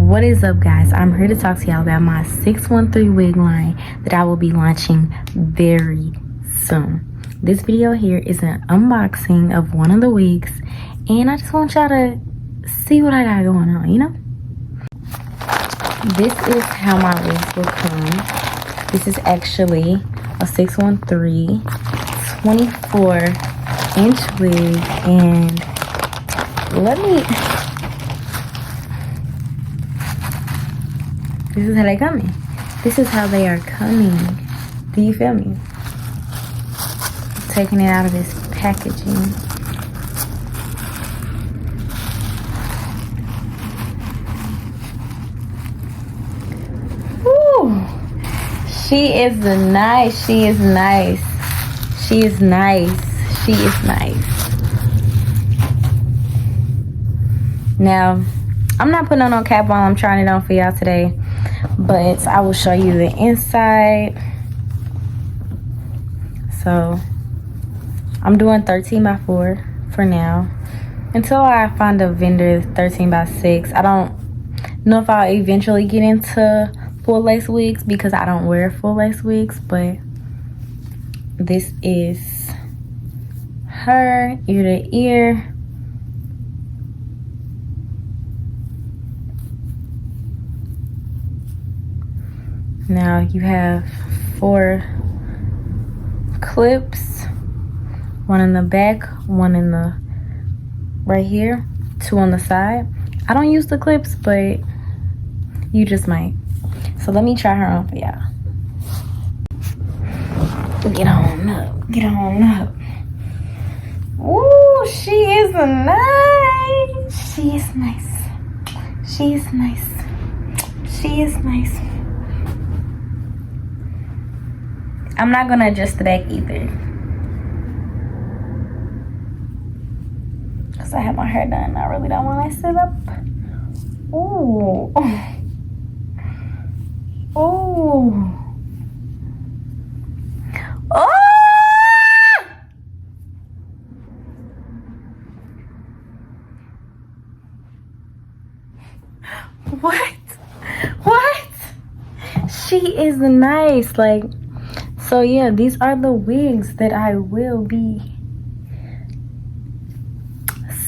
What is up, guys? I'm here to talk to y'all about my 613 wig line that I will be launching very soon. This video here is an unboxing of one of the wigs, and I just want y'all to see what I got going on, you know? This is how my wigs will come. This is actually a 613 24-inch wig, and this is how they coming. This is how they are coming. Do you feel me? Taking it out of this packaging. Woo! She is nice. She is nice. She is nice. She is nice. Now, I'm not putting on no cap while I'm trying it on for y'all today, but I will show you the inside. So I'm doing 13x4 for now until I find a vendor 13x6. I don't know if I'll eventually get into full lace wigs because I don't wear full lace wigs, but this is her ear to ear. Now you have 4 clips, one in the back, one in the right here, 2 on the side. I don't use the clips, but you just might. So let me try her on for y'all. Get on up, get on up. Ooh, she is nice. She is nice. She is nice. She is nice. I'm not gonna adjust the back either, cause I have my hair done. I really don't want to mess it up. Ooh, ooh, oh! What? What? She is nice, like. So yeah, these are the wigs that I will be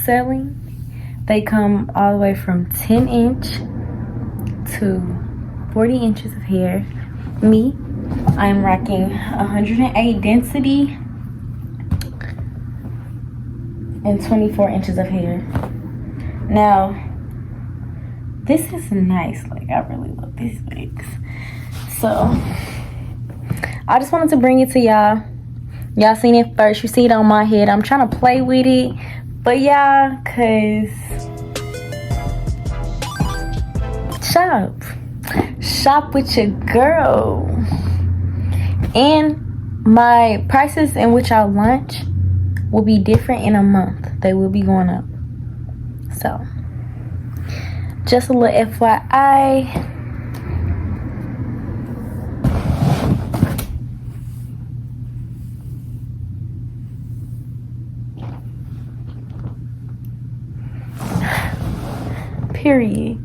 selling. They come all the way from 10-inch to 40 inches of hair. Me, I'm rocking 108 density and 24 inches of hair. Now, this is nice. Like, I really love these wigs. So I just wanted to bring it to y'all. Y'all seen it first. You see it on my head. I'm trying to play with it. But yeah, cause shop with your girl. And my prices in which I'll launch will be different in a month. They will be going up. So just a little FYI. Period.